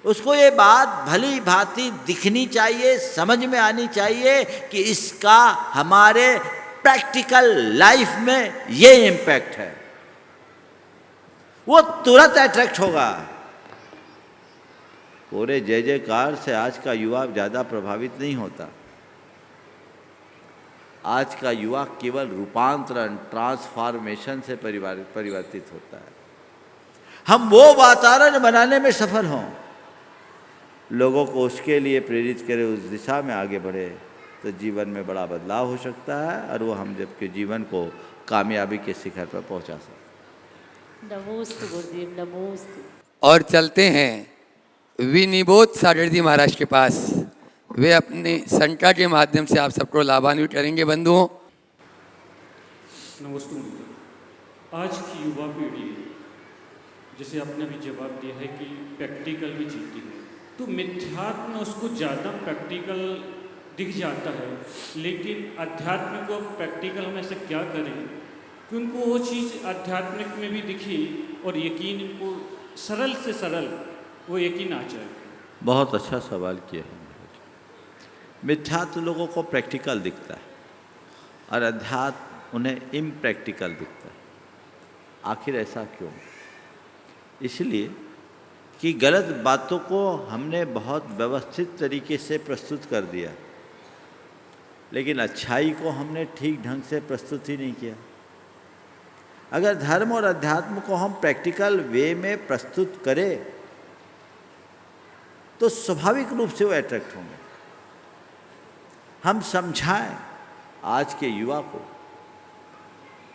E: उसको ये बात भली भांति दिखनी चाहिए, समझ में आनी चाहिए कि इसका हमारे प्रैक्टिकल लाइफ में ये इम्पैक्ट है। वो तुरंत अट्रैक्ट होगा। पूरे जय जयकार से आज का युवा ज़्यादा प्रभावित नहीं होता। आज का युवा केवल रूपांतरण, ट्रांसफॉर्मेशन से परिवर्तित होता है। हम वो वातावरण बनाने में सफल हों, लोगों को उसके लिए प्रेरित करें, उस दिशा में आगे बढ़े, तो जीवन में बड़ा बदलाव हो सकता है और वो हम जबकि जीवन को कामयाबी के शिखर पर पहुंचा सकते हैं।
K: नमोस्तु गुरुदेव, नमोस्तु।
C: और चलते हैं विनिबोध सागर जी महाराज के पास। वे अपने संका के माध्यम से आप सबको लाभान्वित करेंगे। बंधुओं,
L: नमस्ते। आज की युवा पीढ़ी, जैसे आपने भी जवाब दिया है कि प्रैक्टिकल भी जीती है, तो मिथ्यात्म उसको ज़्यादा प्रैक्टिकल दिख जाता है, लेकिन अध्यात्म को प्रैक्टिकल में से क्या करें कि उनको वो चीज़ आध्यात्मिक में भी दिखी और यकीन इनको सरल से सरल वो यकीन आ जाए।
E: बहुत अच्छा सवाल किया है। मिथ्यात्व लोगों को प्रैक्टिकल दिखता है और अध्यात्म उन्हें इम्प्रैक्टिकल दिखता है। आखिर ऐसा क्यों? इसलिए कि गलत बातों को हमने बहुत व्यवस्थित तरीके से प्रस्तुत कर दिया, लेकिन अच्छाई को हमने ठीक ढंग से प्रस्तुत ही नहीं किया। अगर धर्म और अध्यात्म को हम प्रैक्टिकल वे में प्रस्तुत करें तो स्वाभाविक रूप से वो अट्रैक्ट होंगे। हम समझाएं आज के युवा को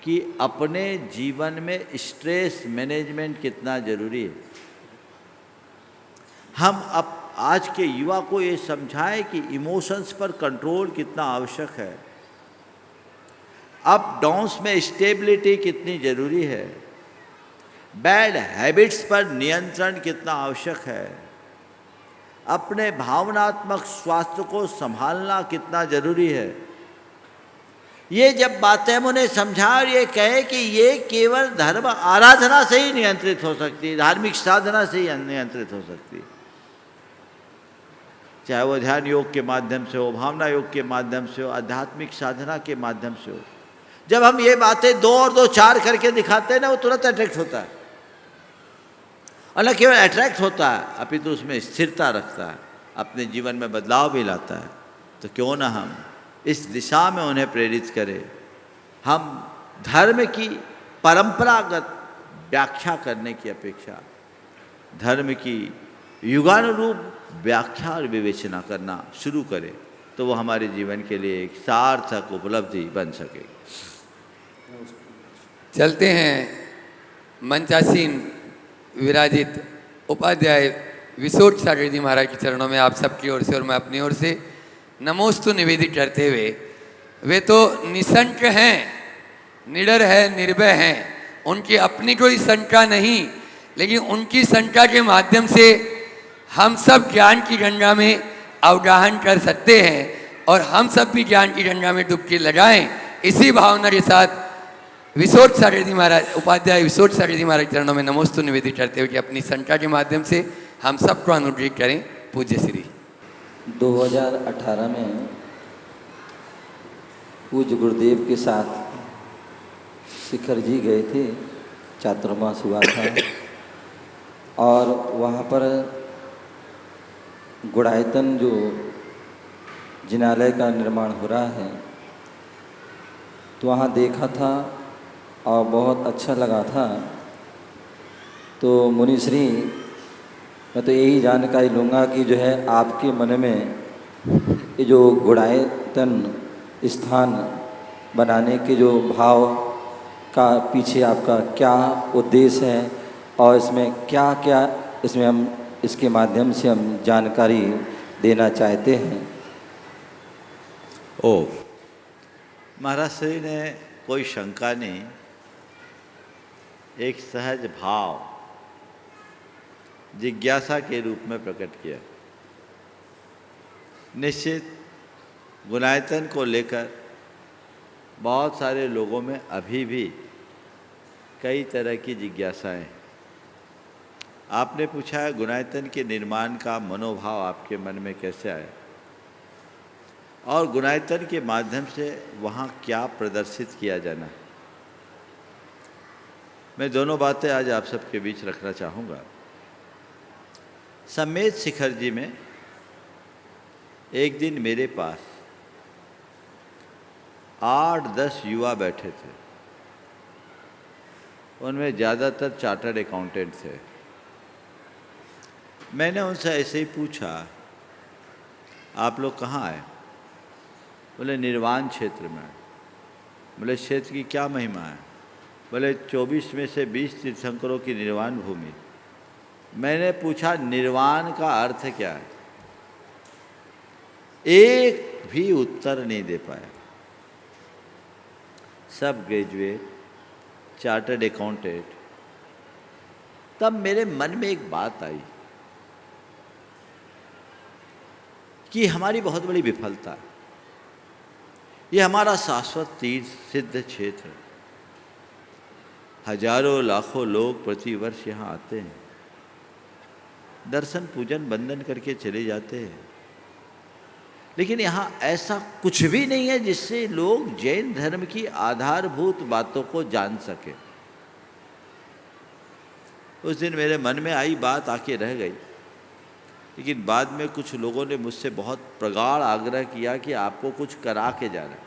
E: कि अपने जीवन में स्ट्रेस मैनेजमेंट कितना जरूरी है। हम आज के युवा को ये समझाएं कि इमोशंस पर कंट्रोल कितना आवश्यक है, अप डाउन्स में स्टेबिलिटी कितनी ज़रूरी है, बैड हैबिट्स पर नियंत्रण कितना आवश्यक है, अपने भावनात्मक स्वास्थ्य को संभालना कितना ज़रूरी है। ये जब बातें हम उन्हें समझा और ये कहे कि ये केवल धर्म आराधना से ही नियंत्रित हो सकती है, धार्मिक साधना से ही नियंत्रित हो सकती है, चाहे वो ध्यान योग के माध्यम से हो, भावना योग के माध्यम से हो, आध्यात्मिक साधना के माध्यम से हो। जब हम ये बातें 2 और 2 4 करके दिखाते हैं ना, वो तुरंत अट्रैक्ट होता है। और न केवल अट्रैक्ट होता है, अपितु उसमें स्थिरता रखता है, अपने जीवन में बदलाव भी लाता है। तो क्यों ना हम इस दिशा में उन्हें प्रेरित करें। हम धर्म की परंपरागत व्याख्या करने की अपेक्षा धर्म की युगानुरूप व्याख्या और विवेचना करना शुरू करें, तो वो हमारे जीवन के लिए एक सार्थक उपलब्धि बन सकेगी।
C: चलते हैं मंचासीन विराजित उपाध्याय विशोट सागर जी महाराज के चरणों में आप सबकी ओर से और मैं अपनी ओर से नमोस्तु निवेदित करते हुए। वे तो निसंक हैं, निडर है, निर्भय हैं, उनकी अपनी कोई शंका नहीं, लेकिन उनकी शंका के माध्यम से हम सब ज्ञान की गंगा में अवगाहन कर सकते हैं और हम सब भी ज्ञान की गंगा में डुबकी लगाएं। इसी भावना के साथ विशोट सारथी महाराज, उपाध्याय विशोट सारथी महाराज चरणों में नमोस्तु निवेदित करते हुए कि अपनी संता के माध्यम से हम सबको अनुग्रहित करें। पूज्य श्री
M: 2018 में पूज्य गुरुदेव के साथ शिखर जी गए थे, चातुर्मास हुआ था और वहाँ पर गुड़ायतन जो जिनालय का निर्माण हो रहा है तो वहाँ देखा था और बहुत अच्छा लगा था। तो मुनिश्री, मैं तो यही जानकारी लूँगा कि जो है आपके मन में ये जो गुड़ायतन स्थान बनाने के जो भाव का पीछे आपका क्या उद्देश्य है और इसमें क्या क्या इसमें हम इसके माध्यम से हम जानकारी देना चाहते हैं।
E: ओ महाराज श्री ने कोई शंका नहीं, एक सहज भाव जिज्ञासा के रूप में प्रकट किया। निश्चित गुणायतन को लेकर बहुत सारे लोगों में अभी भी कई तरह की जिज्ञासाएं। आपने पूछा है गुणायतन के निर्माण का मनोभाव आपके मन में कैसे आया और गुणायतन के माध्यम से वहाँ क्या प्रदर्शित किया जाना है। मैं दोनों बातें आज आप सबके बीच रखना चाहूँगा। समेत शिखर जी में एक दिन मेरे पास 8-10 युवा बैठे थे, उनमें ज़्यादातर चार्टर्ड अकाउंटेंट थे। मैंने उनसे ऐसे ही पूछा, आप लोग कहाँ आए? बोले निर्वाण क्षेत्र में। बोले क्षेत्र की क्या महिमा है? बोले 24 में से 20 तीर्थंकरों की निर्वाण भूमि। मैंने पूछा निर्वाण का अर्थ क्या है? एक भी उत्तर नहीं दे पाया। सब ग्रेजुएट, चार्टर्ड अकाउंटेंट। तब मेरे मन में एक बात आई कि हमारी बहुत बड़ी विफलता है। ये हमारा शाश्वत तीर्थ सिद्ध क्षेत्र, हजारों लाखों लोग प्रतिवर्ष यहाँ आते हैं, दर्शन पूजन वंदन करके चले जाते हैं, लेकिन यहाँ ऐसा कुछ भी नहीं है जिससे लोग जैन धर्म की आधारभूत बातों को जान सके। उस दिन मेरे मन में आई बात आके रह गई, लेकिन बाद में कुछ लोगों ने मुझसे बहुत प्रगाढ़ आग्रह किया कि आपको कुछ करा के जाना।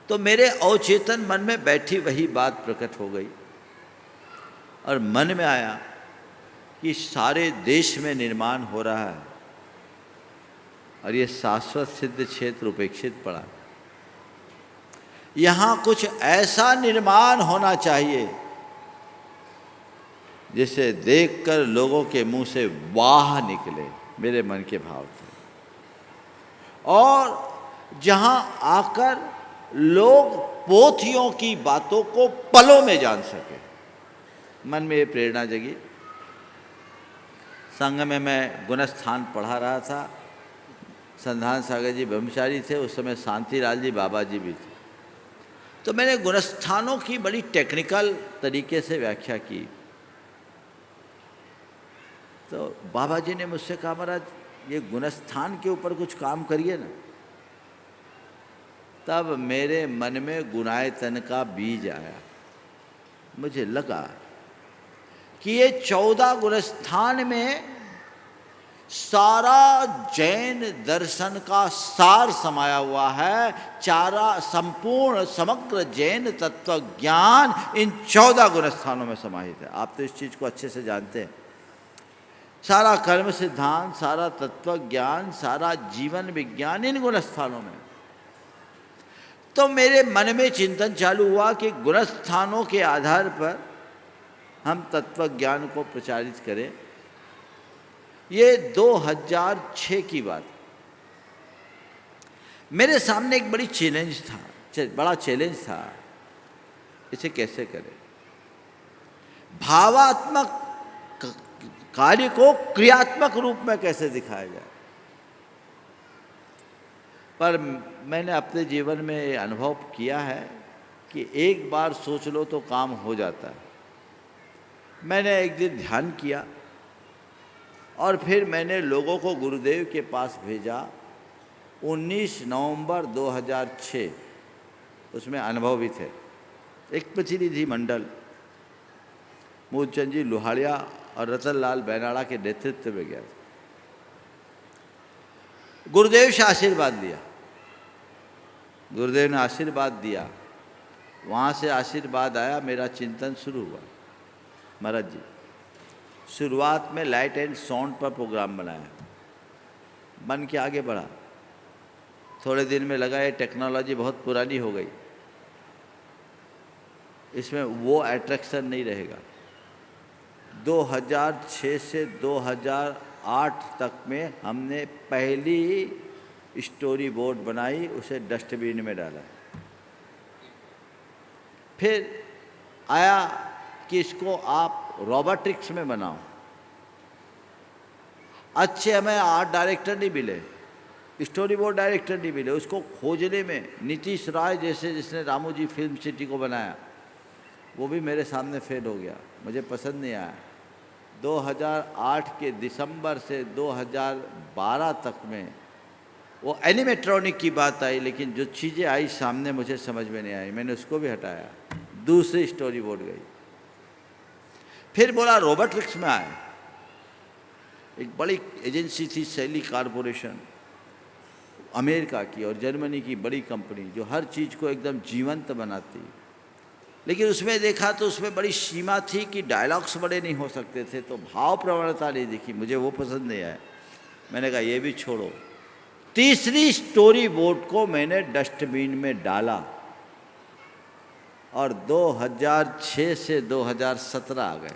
E: तो मेरे अवचेतन मन में बैठी वही बात प्रकट हो गई और मन में आया कि सारे देश में निर्माण हो रहा है और ये शाश्वत सिद्ध क्षेत्र उपेक्षित पड़ा। यहाँ कुछ ऐसा निर्माण होना चाहिए जिसे देखकर लोगों के मुंह से वाह निकले, मेरे मन के भाव थे। और जहाँ आकर लोग पोथियों की बातों को पलों में जान सके, मन में ये प्रेरणा जगी। संघ में मैं गुणस्थान पढ़ा रहा था, संधान सागर जी ब्रह्मचारी थे, उस समय शांतिलाल जी बाबा जी भी थे। तो मैंने गुणस्थानों की बड़ी टेक्निकल तरीके से व्याख्या की। तो बाबा जी ने मुझसे कहा, महाराज ये गुणस्थान के ऊपर कुछ काम करिए ना। तब मेरे मन में गुणायतन का बीज आया। मुझे लगा कि ये 14 गुणस्थान में सारा जैन दर्शन का सार समाया हुआ है। संपूर्ण समग्र जैन तत्व ज्ञान इन 14 गुणस्थानों में समाहित है। आप तो इस चीज़ को अच्छे से जानते हैं। सारा कर्म सिद्धांत, सारा तत्व ज्ञान, सारा जीवन विज्ञान इन गुणस्थानों में। तो मेरे मन में चिंतन चालू हुआ कि गुणस्थानों के आधार पर हम तत्व ज्ञान को प्रचारित करें। ये 2006 की बात। मेरे सामने एक बड़ा चैलेंज था, इसे कैसे करें। भावात्मक कार्य को क्रियात्मक रूप में कैसे दिखाया जाए। पर मैंने अपने जीवन में अनुभव किया है कि एक बार सोच लो तो काम हो जाता है। मैंने एक दिन ध्यान किया और फिर मैंने लोगों को गुरुदेव के पास भेजा। 19 नवंबर 2006 उसमें अनुभव भी थे। एक प्रतिनिधि मंडल मूलचंद जी लोहाड़िया और रतन लाल बैनाड़ा के नेतृत्व में गया। गुरुदेव से आशीर्वाद लिया, गुरुदेव ने आशीर्वाद दिया, वहाँ से आशीर्वाद आया, मेरा चिंतन शुरू हुआ। महाराज जी शुरुआत में लाइट एंड साउंड पर प्रोग्राम बनाया, बन के आगे बढ़ा। थोड़े दिन में लगा ये टेक्नोलॉजी बहुत पुरानी हो गई, इसमें वो अट्रैक्शन नहीं रहेगा। 2006 से 2008 तक में हमने पहली स्टोरी बोर्ड बनाई, उसे डस्टबिन में डाला। फिर आया कि इसको आप रोबोटिक्स में बनाओ। अच्छे हमें आर्ट डायरेक्टर नहीं मिले, स्टोरी बोर्ड डायरेक्टर नहीं मिले। उसको खोजने में नीतीश राय जैसे जिसने रामू जी फिल्म सिटी को बनाया, वो भी मेरे सामने फेल हो गया, मुझे पसंद नहीं आया। 2008 के दिसंबर से 2012 तक में वो एनिमेट्रॉनिक की बात आई, लेकिन जो चीज़ें आई सामने मुझे समझ में नहीं आई, मैंने उसको भी हटाया, दूसरी स्टोरी बोर्ड गई। फिर बोला रोबोटिक्स में आए। एक बड़ी एजेंसी थी शैली कॉरपोरेशन, अमेरिका की और जर्मनी की बड़ी कंपनी, जो हर चीज़ को एकदम जीवंत बनाती। लेकिन उसमें देखा तो उसमें बड़ी सीमा थी कि डायलॉग्स बड़े नहीं हो सकते थे, तो भाव प्रवणता नहीं दिखी, मुझे वो पसंद नहीं आया। मैंने कहा ये भी छोड़ो। तीसरी स्टोरी बोर्ड को मैंने डस्टबिन में डाला और 2006 से 2017 आ गए।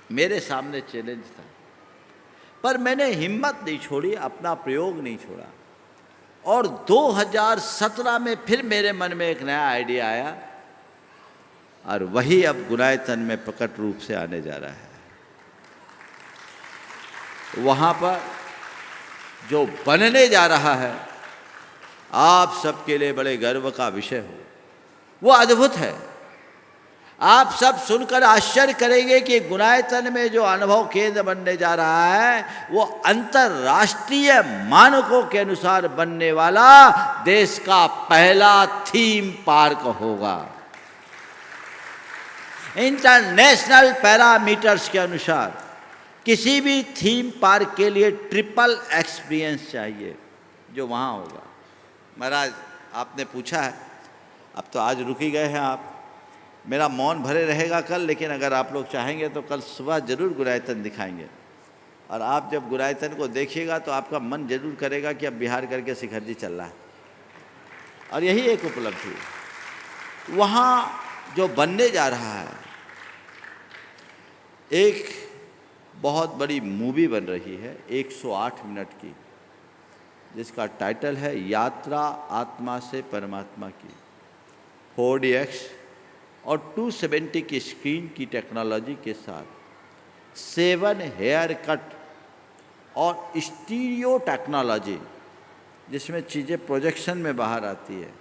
E: मेरे सामने चैलेंज था, पर मैंने हिम्मत नहीं छोड़ी, अपना प्रयोग नहीं छोड़ा। और 2017 में फिर मेरे मन में एक नया आइडिया आया और वही अब गुनायतन में प्रकट रूप से आने जा रहा है। वहाँ पर जो बनने जा रहा है, आप सबके लिए बड़े गर्व का विषय हो, वो अद्भुत है। आप सब सुनकर आश्चर्य करेंगे कि गुनायतन में जो अनुभव केंद्र बनने जा रहा है वो अंतर्राष्ट्रीय मानकों के अनुसार बनने वाला देश का पहला थीम पार्क होगा। इंटरनेशनल पैरामीटर्स के अनुसार किसी भी थीम पार्क के लिए ट्रिपल एक्सपीरियंस चाहिए, जो वहाँ होगा। महाराज आपने पूछा है, अब तो आज रुक ही गए हैं आप, मेरा मौन भरे रहेगा कल, लेकिन अगर आप लोग चाहेंगे तो कल सुबह जरूर गुरायतन दिखाएंगे। और आप जब गुरायतन को देखिएगा तो आपका मन जरूर करेगा कि अब बिहार करके शिखर जी चल रहा है। और यही एक उपलब्धि वहाँ जो बनने जा रहा है। एक बहुत बड़ी मूवी बन रही है 108 मिनट की, जिसका टाइटल है यात्रा आत्मा से परमात्मा की। 4DX और 270 की स्क्रीन की टेक्नोलॉजी के साथ 7 हेयर कट और स्टीरियो टेक्नोलॉजी, जिसमें चीज़ें प्रोजेक्शन में बाहर आती है,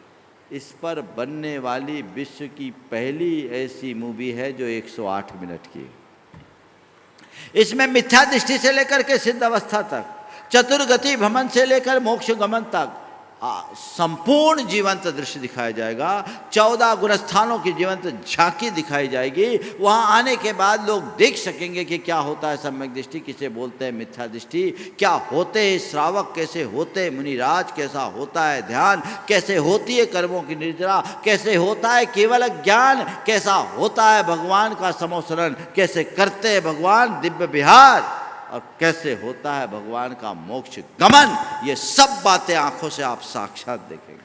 E: इस पर बनने वाली विश्व की पहली ऐसी मूवी है जो 108 मिनट की। इसमें मिथ्या दृष्टि से लेकर के सिद्ध अवस्था तक, चतुर्गति भ्रमण से लेकर मोक्ष गमन तक संपूर्ण जीवंत दृश्य दिखाया जाएगा। 14 गुणस्थानों की जीवंत झांकी दिखाई जाएगी। वहां आने के बाद लोग देख सकेंगे कि क्या होता है सम्यक दृष्टि, किसे बोलते हैं मिथ्या दृष्टि, क्या होते हैं श्रावक, कैसे होते हैं मुनिराज, कैसा होता है ध्यान, कैसे होती है कर्मों की निर्जरा, कैसे होता है केवल ज्ञान, कैसा होता है भगवान का समोसरण, कैसे करते हैं भगवान दिव्य विहार, और कैसे होता है भगवान का मोक्ष गमन। ये सब बातें आंखों से आप साक्षात देखेंगे।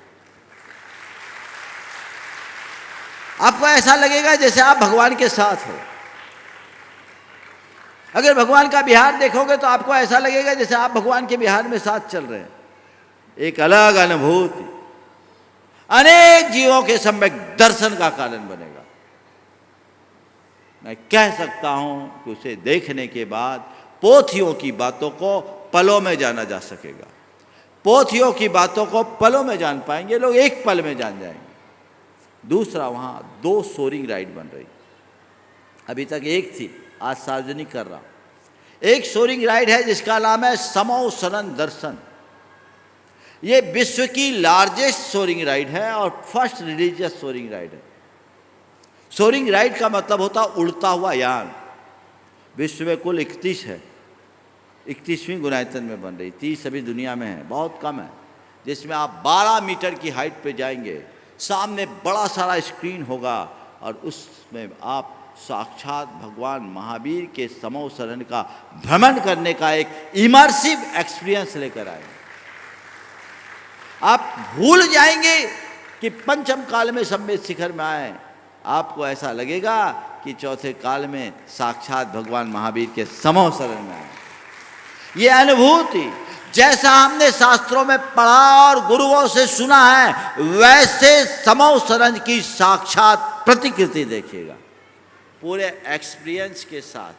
E: आपको ऐसा लगेगा जैसे आप भगवान के साथ हो। अगर भगवान का विहार देखोगे तो आपको ऐसा लगेगा जैसे आप भगवान के विहार में साथ चल रहे हैं। एक अलग अनुभूति अनेक जीवों के सम्यक दर्शन का कारण बनेगा। मैं कह सकता हूं कि उसे देखने के बाद पोथियों की बातों को पलों में जाना जा सकेगा। पोथियों की बातों को पलों में जान पाएंगे लोग, एक पल में जान जाएंगे। दूसरा वहाँ 2 सोरिंग राइड बन रही, अभी तक एक थी, आज सार्वजनिक कर रहा हूँ। एक सोरिंग राइड है जिसका नाम है समो सरन दर्शन। ये विश्व की लार्जेस्ट सोरिंग राइड है और फर्स्ट रिलीजियस सोरिंग राइड है। सोरिंग राइड का मतलब होता उड़ता हुआ यान। विश्व में कुल 31 है, 31वीं गुनायतन में बन रही, 30 अभी दुनिया में है, बहुत कम है, जिसमें आप 12 मीटर की हाइट पे जाएंगे, सामने बड़ा सारा स्क्रीन होगा और उसमें आप साक्षात भगवान महावीर के समो सरन का भ्रमण करने का एक इमर्सिव एक्सपीरियंस लेकर आएंगे। आप भूल जाएंगे कि पंचम काल में सम्मेद शिखर में आए, आपको ऐसा लगेगा कि चौथे काल में साक्षात भगवान महावीर के समो सरन में आए। ये अनुभूति जैसा हमने शास्त्रों में पढ़ा और गुरुओं से सुना है, वैसे समो सरन की साक्षात प्रतिकृति देखिएगा पूरे एक्सपीरियंस के साथ।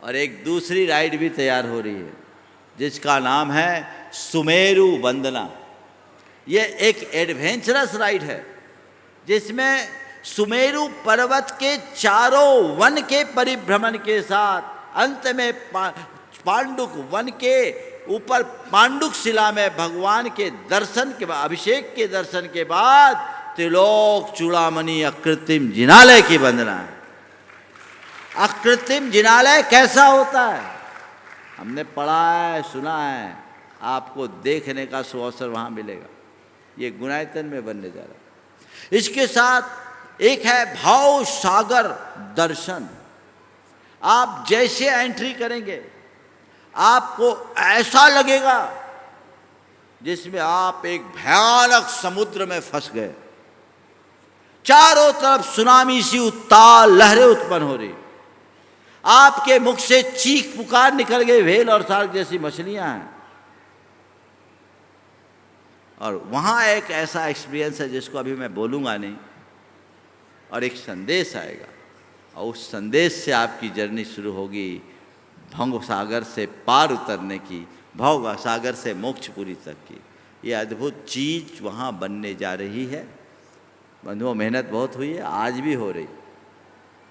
E: और एक दूसरी राइड भी तैयार हो रही है जिसका नाम है सुमेरु वंदना। ये एक एडवेंचरस राइड है जिसमें सुमेरु पर्वत के चारों वन के परिभ्रमण के साथ अंत में पांडुक वन के ऊपर पांडुक शिला में भगवान के दर्शन के बाद, अभिषेक के दर्शन के बाद त्रिलोक चूड़ामणि अकृत्रिम जिनालय की वंदना है। अकृत्रिम जिनालय कैसा होता है हमने पढ़ा है, सुना है, आपको देखने का सुअवसर वहाँ मिलेगा। ये गुनायतन में बनने जा रहा है। इसके साथ एक है भाव सागर दर्शन। आप जैसे एंट्री करेंगे आपको ऐसा लगेगा जिसमें आप एक भयानक समुद्र में फंस गए। चारों तरफ सुनामी सी उत्ताल लहरें उत्पन्न हो रही, आपके मुख से चीख पुकार निकल गए, व्हेल और शार्क जैसी मछलियां हैं। और वहां एक ऐसा एक्सपीरियंस है जिसको अभी मैं बोलूंगा नहीं, और एक संदेश आएगा और उस संदेश से आपकी जर्नी शुरू होगी भंग सागर से पार उतरने की, भव सागर से मोक्षपुरी तक की। ये अद्भुत चीज वहाँ बनने जा रही है। बंधुओं, मेहनत बहुत हुई है, आज भी हो रही।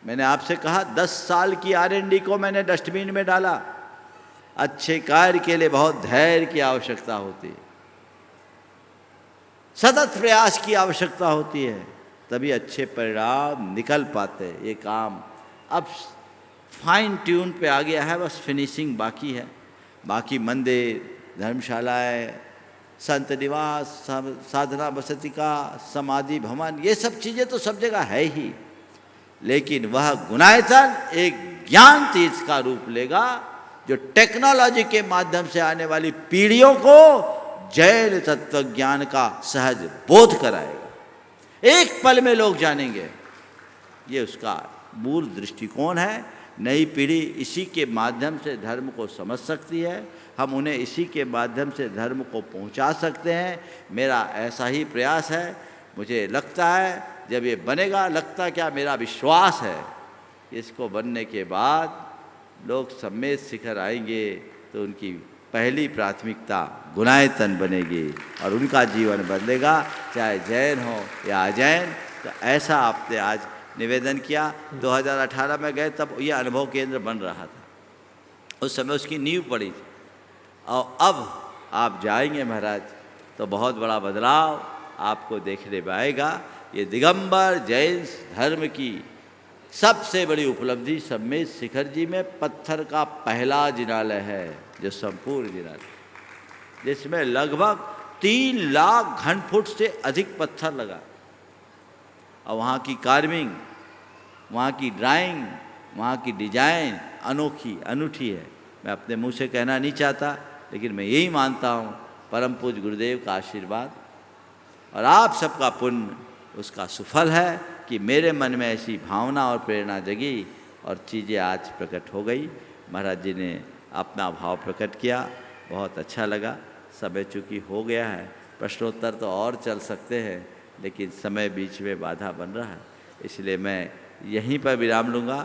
E: मैंने आपसे कहा 10 साल की R&D को मैंने डस्टबिन में डाला। अच्छे कार्य के लिए बहुत धैर्य की आवश्यकता होती है, सतत प्रयास की आवश्यकता होती है, तभी अच्छे परिणाम निकल पाते हैं। ये काम अब फाइन ट्यून पे आ गया है, बस फिनिशिंग बाकी है। बाकी मंदिर, धर्मशालाएं, संत निवास, साधना बसतिका, समाधि भवन, ये सब चीज़ें तो सब जगह है ही, लेकिन वह गुनायतन एक ज्ञान तीर्थ का रूप लेगा जो टेक्नोलॉजी के माध्यम से आने वाली पीढ़ियों को जैन तत्व ज्ञान का सहज बोध कराएगा। एक पल में लोग जानेंगे। ये उसका मूल दृष्टिकोण है। नई पीढ़ी इसी के माध्यम से धर्म को समझ सकती है, हम उन्हें इसी के माध्यम से धर्म को पहुंचा सकते हैं। मेरा ऐसा ही प्रयास है। मुझे लगता है जब ये बनेगा, लगता क्या, मेरा विश्वास है इसको बनने के बाद लोग सम्मेद शिखर आएंगे तो उनकी पहली प्राथमिकता गुनायतन बनेगी और उनका जीवन बदलेगा, चाहे जैन हो या अजैन। तो ऐसा आपने आज निवेदन किया। 2018 में गए तब ये अनुभव केंद्र बन रहा था, उस समय उसकी नींव पड़ी थी, और अब आप जाएंगे महाराज तो बहुत बड़ा बदलाव आपको देखने में आएगा। ये दिगंबर जैन धर्म की सबसे बड़ी उपलब्धि सम्मेद शिखर जी में पत्थर का पहला जिनालय है, जो संपूर्ण जिनालय, जिसमें लगभग 3 लाख घन फुट से अधिक पत्थर लगा। और वहाँ की कार्विंग, वहाँ की ड्राइंग, वहाँ की डिजाइन अनोखी अनूठी है। मैं अपने मुंह से कहना नहीं चाहता, लेकिन मैं यही मानता हूँ, परम पूज्य गुरुदेव का आशीर्वाद और आप सबका पुण्य उसका सुफल है कि मेरे मन में ऐसी भावना और प्रेरणा जगी और चीज़ें आज प्रकट हो गई। महाराज जी ने अपना भाव प्रकट किया, बहुत अच्छा लगा। समय चूँकि हो गया है, प्रश्नोत्तर तो और चल सकते हैं, लेकिन समय बीच में बाधा बन रहा है, इसलिए मैं यहीं पर विराम लूँगा।